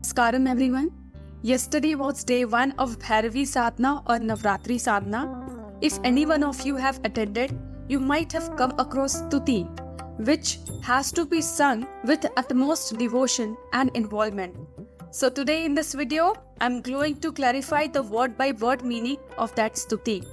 Namaskaram everyone. Yesterday was day 1 of Bhairavi Sadhana or Navratri Sadhana. If any one of you have attended, you might have come across Stuti, which has to be sung with utmost devotion and involvement. So today in this video, I'm going to clarify the word by word meaning of that Stuti.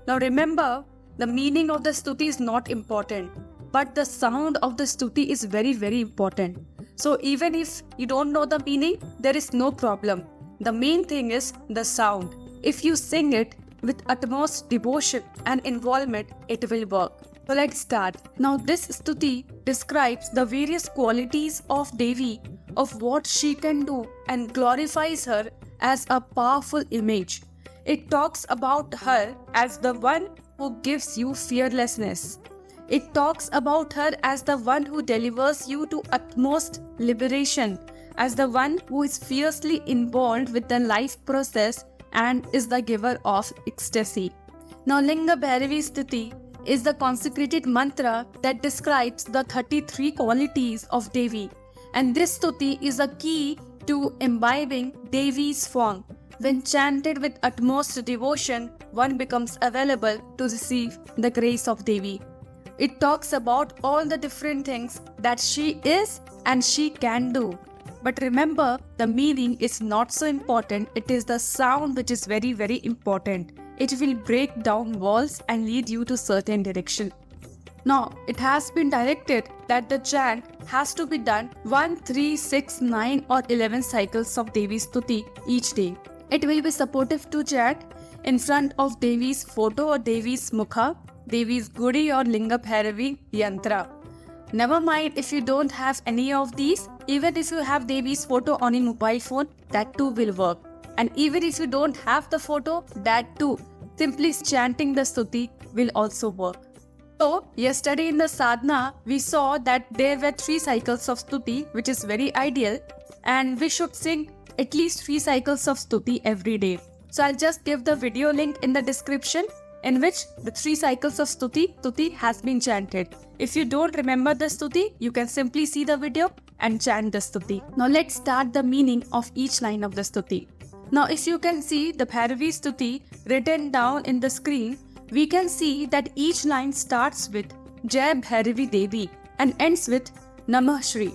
Now remember, the meaning of the Stuti is not important, but the sound of the Stuti is very important. So even if you don't know the meaning, there is no problem. The main thing is the sound. If you sing it with utmost devotion and involvement, it will work. So let's start. Now this Stuti describes the various qualities of Devi, of what she can do, and glorifies her as a powerful image. It talks about her as the one who gives you fearlessness. It talks about her as the one who delivers you to utmost liberation, as the one who is fiercely involved with the life process and is the giver of ecstasy. Now Linga Bhairavi Stuti is the consecrated mantra that describes the 33 qualities of Devi, and this Stuti is a key to imbibing Devi's form. When chanted with utmost devotion, one becomes available to receive the grace of Devi. It talks about all the different things that she is and she can do. But remember, the meaning is not so important. It is the sound which is very important. It will break down walls and lead you to certain direction. Now, it has been directed that the chant has to be done 1, 3, 6, 9 or 11 cycles of Devi Stuti each day. It will be supportive to chant in front of Devi's photo or Devi's mukha, Devi's Gudi or Linga Bhairavi yantra. Never mind if you don't have any of these, even if you have Devi's photo on your mobile phone, that too will work. And even if you don't have the photo, that too, simply chanting the Stuti will also work. So, yesterday in the sadhana, we saw that there were 3 cycles of Stuti, which is very ideal, and we should sing at least 3 cycles of Stuti every day. So I'll just give the video link in the description, in which the 3 cycles of Stuti has been chanted. If you don't remember the Stuti, you can simply see the video and chant the Stuti. Now let's start the meaning of each line of the Stuti. Now if you can see the Bhairavi Stuti written down in the screen, we can see that each line starts with Jai Bhairavi Devi and ends with Namah Shri.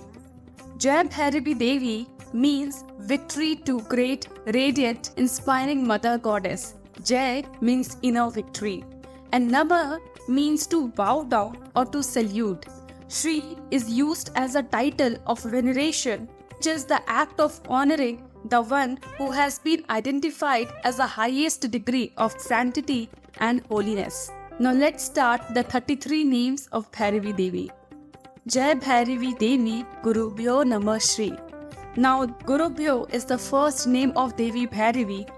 Jai Bhairavi Devi means victory to great, radiant, inspiring Mother Goddess. Jai means inner victory, and Namah means to bow down or to salute. Shri is used as a title of veneration, which is the act of honoring the one who has been identified as the highest degree of sanctity and holiness. Now let's start the 33 names of Bhairavi Devi. Jai Bhairavi Devi Gurubhyo Namah Shri. Now Gurubhyo is the first name of Devi Bhairavi.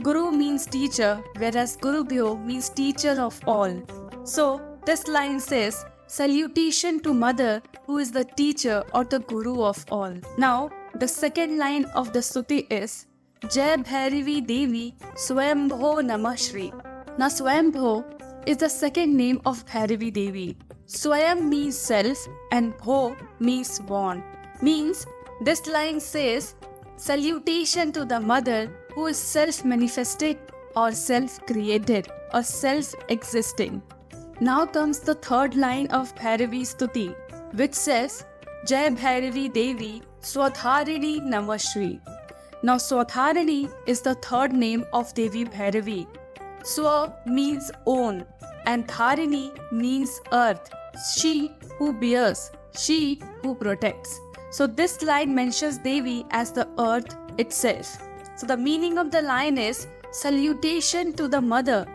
Guru means teacher, whereas Gurubhyo means teacher of all. So this line says, salutation to Mother who is the teacher or the Guru of all. Now the second line of the Stuti is Jai Bhairavi Devi Swayambho Namah Shri. Now Swayambho is the second name of Bhairavi Devi. Swayam means self and Bho means born. Means this line says, salutation to the Mother who is self-manifested or self-created or self-existing. Now comes the third line of Bhairavi Stuti, which says, Jai Bhairavi Devi Swadharini Namah Shri. Now Swadharini is the third name of Devi Bhairavi. Swa means own and Dharini means earth. She who bears, she who protects. So this line mentions Devi as the earth itself. So the meaning of the line is salutation to the Mother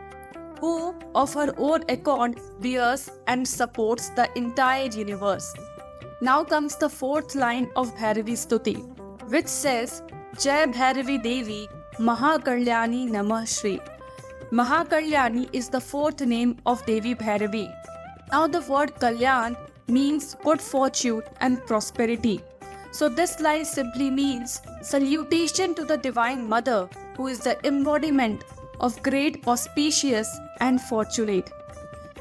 who of her own accord bears and supports the entire universe. Now comes the fourth line of Bhairavi Stuti, which says Jai Bhairavi Devi Mahakalyani Namah Shri. Mahakalyani is the fourth name of Devi Bhairavi. Now the word Kalyan means good fortune and prosperity. So this line simply means salutation to the Divine Mother who is the embodiment of great auspicious and fortunate.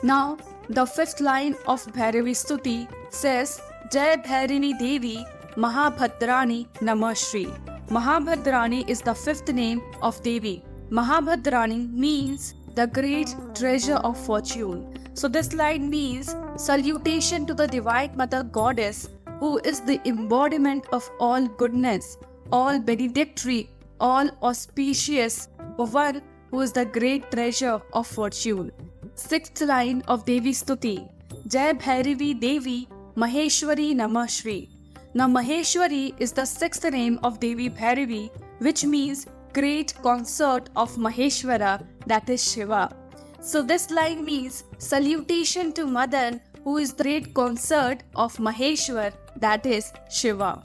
Now the fifth line of Bhairavi Stuti says Jai Bhairini Devi Mahabhadrani Namah Shri. Mahabhadrani is the fifth name of Devi. Mahabhadrani means the great treasure of fortune. So this line means salutation to the Divine Mother Goddess, who is the embodiment of all goodness, all benedictory, all auspicious, one who is the great treasure of fortune. Sixth line of Devi Stuti. Jai Bhairavi Devi Maheshwari Namah Shri. Now Maheshwari is the sixth name of Devi Bhairavi, which means great consort of Maheshwara, that is Shiva. So this line means salutation to Madan, who is the great consort of Maheshwar, that is Shiva.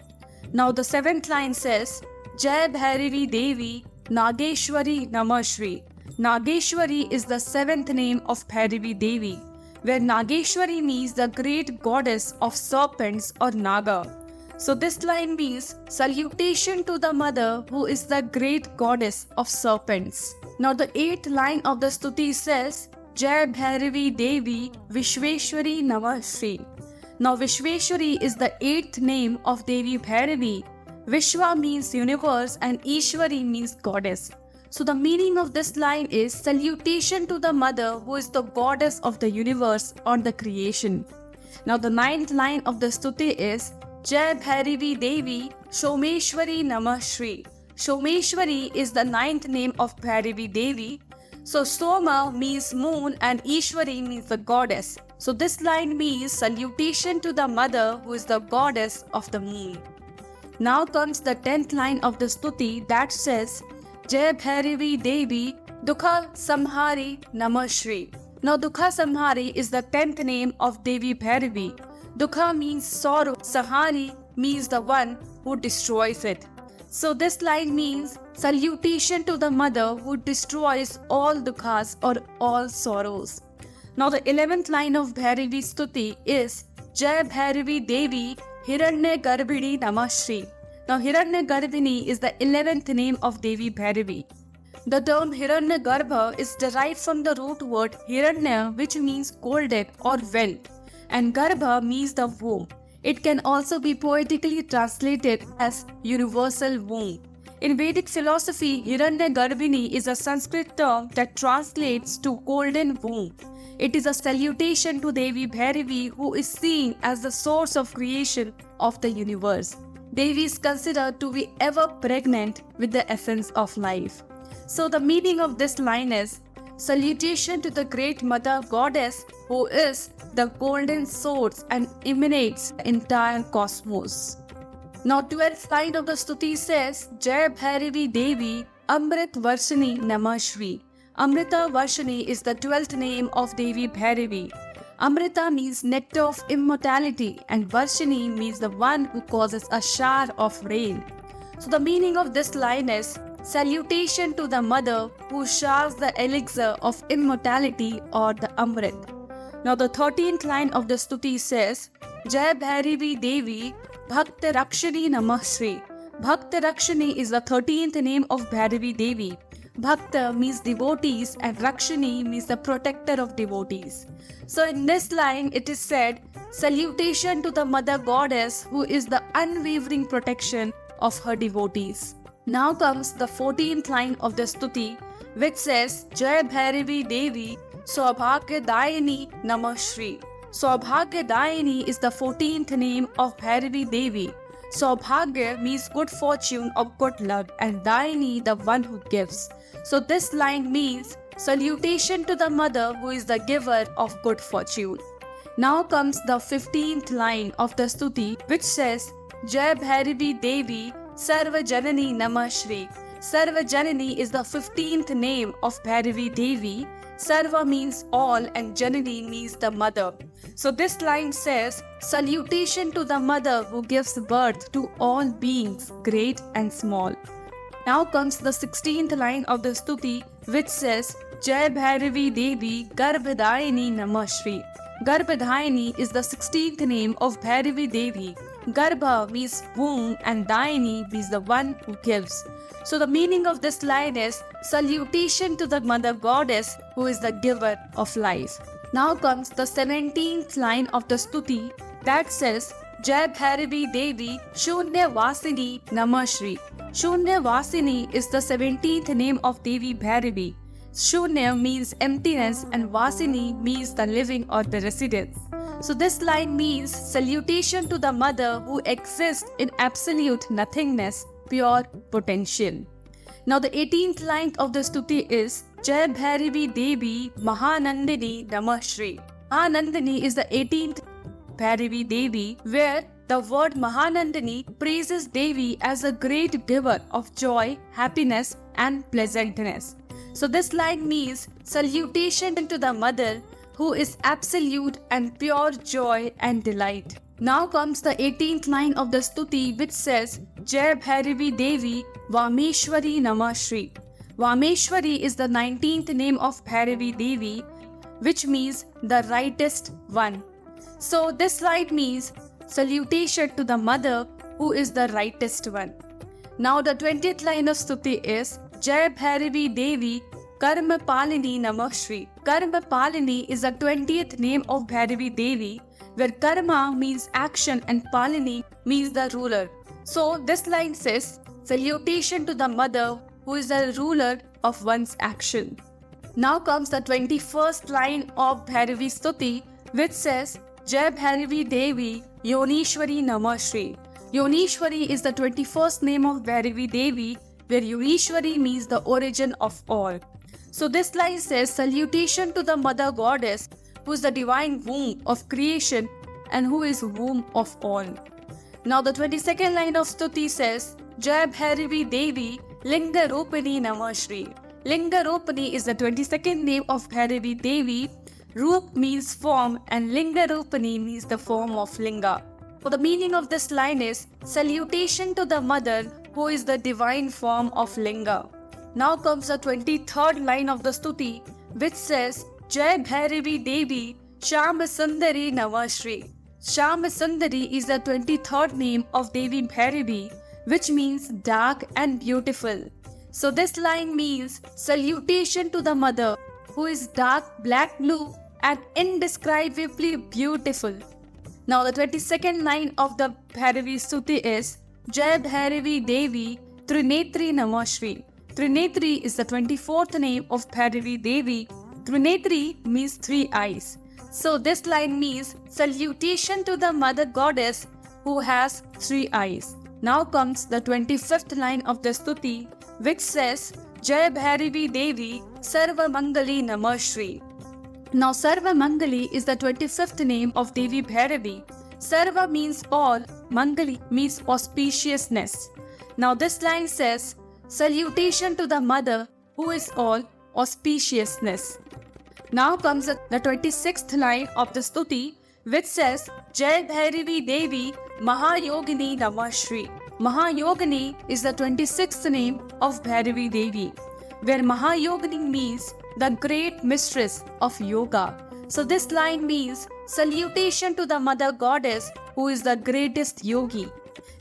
Now the seventh line says, Jai Bhairavi Devi Nageshwari Namah Shri. Nageshwari is the seventh name of Bhairavi Devi, where Nageshwari means the great goddess of serpents or Naga. So this line means salutation to the mother who is the great goddess of serpents. Now the eighth line of the Stuti says, Jai Bhairavi Devi Vishweshwari Namah Shri. Now Vishweshwari is the eighth name of Devi Bhairavi. Vishwa means universe and Ishwari means goddess. So the meaning of this line is salutation to the mother who is the goddess of the universe or the creation. Now the ninth line of the Stuti is Jai Bhairavi Devi Someshwari Namah Shri. Someshwari is the ninth name of Bhairavi Devi. So Soma means moon and Ishwari means the goddess. So this line means salutation to the mother who is the goddess of the moon. Now comes the 10th line of the Stuti that says Jai Bhairavi Devi Dukha Samhari Namah Shri. Now Dukha Samhari is the 10th name of Devi Bhairavi. Dukha means sorrow, Sahari means the one who destroys it. So this line means salutation to the mother who destroys all dukhas or all sorrows. Now the 11th line of Bhairavi Stuti is Jai Bhairavi Devi Hiranya Garbhini Namah Shri. Now Hiranya Garbhini is the 11th name of Devi Bhairavi. The term Hiranya Garbha is derived from the root word Hiranya, which means golden or well, and Garbha means the womb. It can also be poetically translated as universal womb. In Vedic philosophy, Hiranya Garbhini is a Sanskrit term that translates to golden womb. It is a salutation to Devi Bhairavi, who is seen as the source of creation of the universe. Devi is considered to be ever pregnant with the essence of life. So the meaning of this line is salutation to the great mother goddess who is the golden source and emanates the entire cosmos. Now 12th line of the Stuti says Jai Bhairavi Devi Amrit Varshini Namah Shri. Amrita Varshini is the 12th name of Devi Bhairavi. Amrita means nectar of immortality and Varshini means the one who causes a shower of rain. So the meaning of this line is salutation to the mother who showers the elixir of immortality or the Amrit. Now the 13th line of the Stuti says Jai Bhairavi Devi Bhakta Rakshini Namah Shri. Bhakta Rakshini is the 13th name of Bhairavi Devi. Bhakta means devotees and Rakshini means the protector of devotees. So in this line it is said salutation to the mother goddess who is the unwavering protection of her devotees. Now comes the 14th line of the Stuti, which says Jai Bhairavi Devi Saubhagya Dayani Namah Shri. Saubhagya Dayani is the 14th name of Bhairavi Devi. Saubhagya means good fortune or good luck and Dayani the one who gives. So this line means salutation to the mother who is the giver of good fortune. Now comes the 15th line of the Stuti, which says Jai Bhairavi Devi Sarva Janani Namah Shri. Sarva Janani is the 15th name of Bhairavi Devi. Sarva means all and Janani means the mother. So this line says salutation to the mother who gives birth to all beings, great and small. Now comes the 16th line of the Stuti, which says Jai Bhairavi Devi Garbhadayani Namah Shri. Garbhadayani is the 16th name of Bhairavi Devi. Garbha means womb and Dayani means the one who gives. So the meaning of this line is salutation to the mother goddess who is the giver of life. Now comes the 17th line of the Stuti that says Jai Bhairavi Devi Shunya Vasini Namah Shri. Shunya Vasini is the 17th name of Devi Bhairavi. Shunya means emptiness and Vasini means the living or the residence. So this line means salutation to the mother who exists in absolute nothingness, pure potential. Now the 18th line of the stuti is Jai Bhairavi Devi Mahanandini Namah Shri. Mahanandini is the 18th Bhairavi Devi, where the word Mahanandini praises Devi as a great giver of joy, happiness and pleasantness. So this line means salutation to the mother who is absolute and pure joy and delight. Now comes the 18th line of the stuti, which says Jai Bhairavi Devi Vameshwari Namah Shri. Vameshwari is the 19th name of Bhairavi Devi, which means the rightest one. So this line means salutation to the mother who is the rightest one. Now the 20th line of stuti is Jai Bhairavi Devi Karma Palini Namah Shri. Karma Palini is the 20th name of Bhairavi Devi, where karma means action and Palini means the ruler. So this line says salutation to the mother who is the ruler of one's action. Now comes the 21st line of Bhairavi Stuti, which says Jai Bhairavi Devi Yonishwari Namah Shri. Yonishwari is the 21st name of Bhairavi Devi, where Yonishwari means the origin of all. So this line says salutation to the mother goddess who is the divine womb of creation and who is womb of all. Now the 22nd line of stuti says Jai Bhairavi Devi Linga Rupani Namah Shri. Linga Rupani is the 22nd name of Bhairavi Devi. Rup means form and Linga Rupani means the form of Linga. So the meaning of this line is salutation to the mother who is the divine form of Linga. Now comes the 23rd line of the stuti, which says Jai Bhairavi Devi Shama Sundari Namah Shri. Shama Sundari is the 23rd name of Devi Bhairavi, which means dark and beautiful. So this line means salutation to the mother who is dark black blue and indescribably beautiful. Now the 22nd line of the Bhairavi Stuti is Jai Bhairavi Devi Trinetri Namah Shri. Trinetri is the 24th name of Bhairavi Devi. Trinetri means three eyes. So this line means salutation to the mother goddess who has three eyes. Now comes the 25th line of the stuti, which says Jai Bhairavi Devi Sarva Mangali Namah Shri. Now Sarva Mangali is the 25th name of Devi Bhairavi. Sarva means all, Mangali means auspiciousness. Now this line says salutation to the mother who is all auspiciousness. Now comes the 26th line of the stuti, which says Jai Bhairavi Devi Mahayogini Namah Shri. Mahayogini is the 26th name of Bhairavi Devi, where Mahayogini means the great mistress of yoga. So this line means salutation to the mother goddess who is the greatest yogi.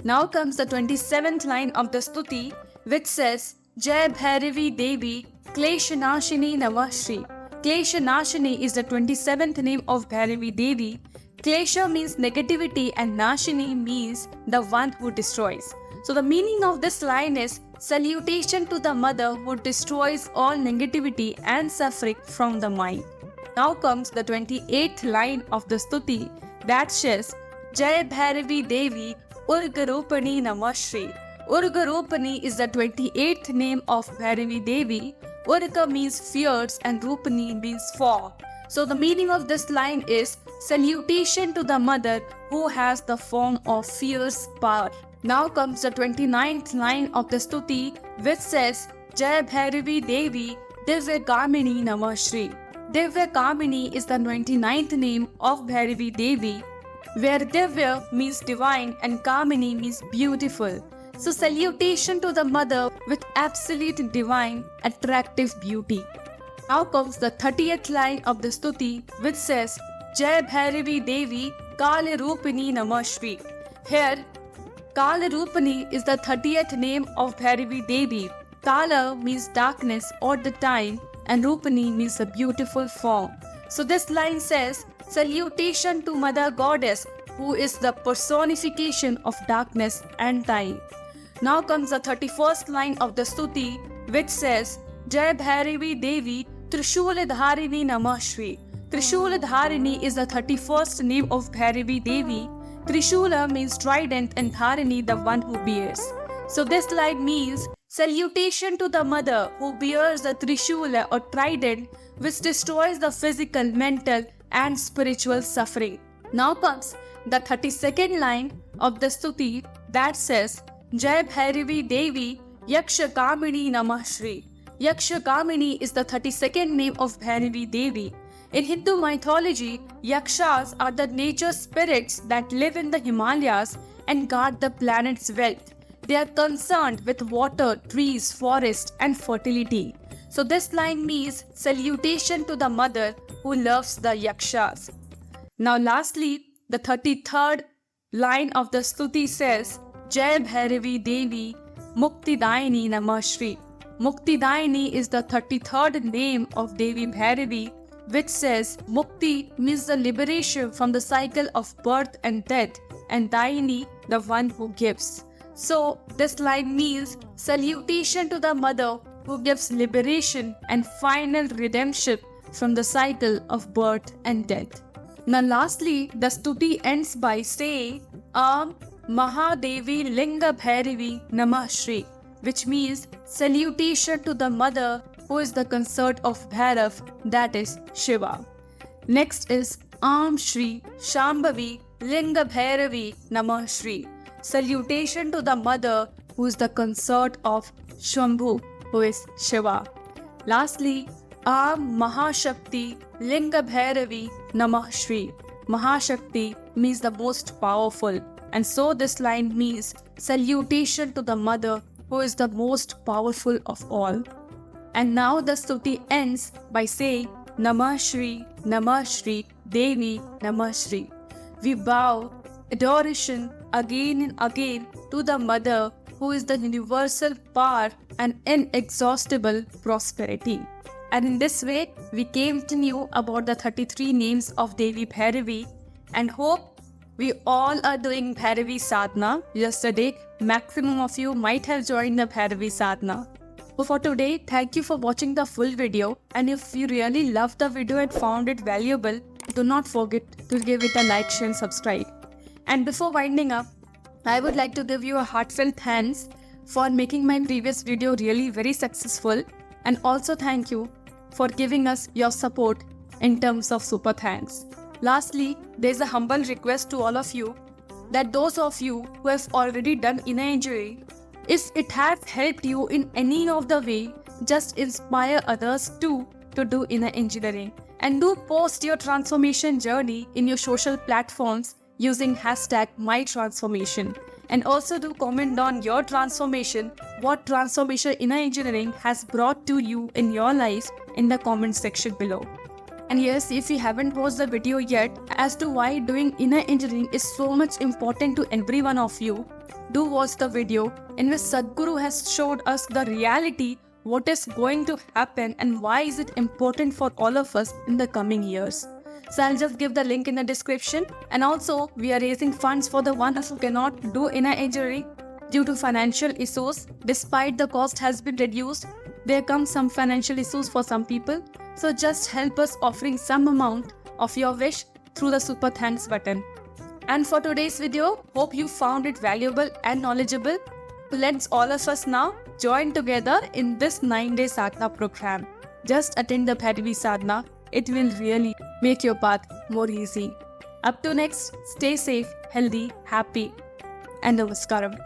Now comes the 27th line of the stuti, which says Jai Bhairavi Devi Kleshanashini Namah Shri. Kleshanashini is the 27th name of Bhairavi Devi. Klesha means negativity and Nashini means the one who destroys. So the meaning of this line is salutation to the mother who destroys all negativity and suffering from the mind. Now comes the 28th line of the stuti, that says Jai Bhairavi Devi Urgarupani Namah Shri. Urgarupani is the 28th name of Bhairavi Devi. Urga means fierce and Rupani means fall. So the meaning of this line is salutation to the mother who has the form of fierce power. Now comes the 29th line of the stuti, which says Jai Bhairavi Devi Divya Kamini Namah Shri. Divya Kamini is the 29th name of Bhairavi Devi, where Divya means divine and Kamini means beautiful. So salutation to the mother with absolute divine attractive beauty. Now comes the 30th line of the stuti, which says Jai Bhairavi Devi Kala Rupani Namah Shri. Here Kala Rupani is the 30th name of Bhairavi Devi. Kala means darkness all the time and Rupani means a beautiful form. So this line says salutation to mother goddess who is the personification of darkness and time. Now comes the 31st line of the Stuti, which says, Jai Bhairavi Devi Trishula Dharini Namah Shri. Trishula Dharini is the 31st name of Bhairavi Devi. Trishula means trident and Dharini the one who bears. So this line means salutation to the mother who bears the Trishula or trident which destroys the physical, mental and spiritual suffering. Now comes the 32nd line of the Stuti that says, Jai Bhairavi Devi Yaksha Kamini Namah Shri. Yaksha Kamini is the 32nd name of Bhairavi Devi. In Hindu mythology, Yakshas are the nature spirits that live in the Himalayas and guard the planet's wealth. They are concerned with water, trees, forest and fertility. So this line means salutation to the mother who loves the Yakshas. Now lastly, the 33rd line of the Stuti says, Jai Bhairavi Devi Muktidaini Namah Shri. Muktidaini is the 33rd name of Devi Bhairavi, which says Mukti means the liberation from the cycle of birth and death, and Daini the one who gives. So this line means salutation to the mother who gives liberation and final redemption from the cycle of birth and death. Now lastly, the Stuti ends by saying Mahadevi Linga Bhairavi Namah Shri, which means salutation to the mother who is the consort of Bhairav, that is Shiva. Next is Shri Shambhavi Linga Bhairavi Namah Shri. Salutation to the mother who is the consort of Shambhu, who is Shiva. Lastly, Mahashakti Linga Bhairavi Namah Shri. Mahashakti means the most powerful, and so this line means salutation to the mother who is the most powerful of all. And now the Stuti ends by saying Namah Shri, Namah Shri, Devi, Namah Shri. We bow adoration again and again to the mother who is the universal power and inexhaustible prosperity. And in this way, we came to know about the 33 names of Devi Bhairavi and hope we all are doing Bhairavi Sadhana. Yesterday, maximum of you might have joined the Bhairavi Sadhana. So for today, thank you for watching the full video, and if you really loved the video and found it valuable, do not forget to give it a like, share and subscribe. And before winding up, I would like to give you a heartfelt thanks for making my previous video really very successful, and also thank you for giving us your support in terms of super thanks. Lastly, there is a humble request to all of you that those of you who have already done inner injury, if it has helped you in any of the way, just inspire others too to do inner engineering. And do post your transformation journey in your social platforms using hashtag #MyTransformation. And also do comment on your transformation, what transformation inner engineering has brought to you in your life in the comment section below. And yes, if you haven't watched the video yet as to why doing inner engineering is so much important to every one of you, do watch the video in which Sadhguru has showed us the reality, what is going to happen and why is it important for all of us in the coming years. So I'll just give the link in the description. And also, we are raising funds for the ones who cannot do inner engineering due to financial issues. Despite the cost has been reduced, there come some financial issues for some people. So just help us offering some amount of your wish through the super thanks button. And for today's video, hope you found it valuable and knowledgeable. Let's all of us now join together in this 9-day sadhana program. Just attend the Bhairavi Sadhana. It will really make your path more easy. Up to next, stay safe, healthy, happy, and namaskaram.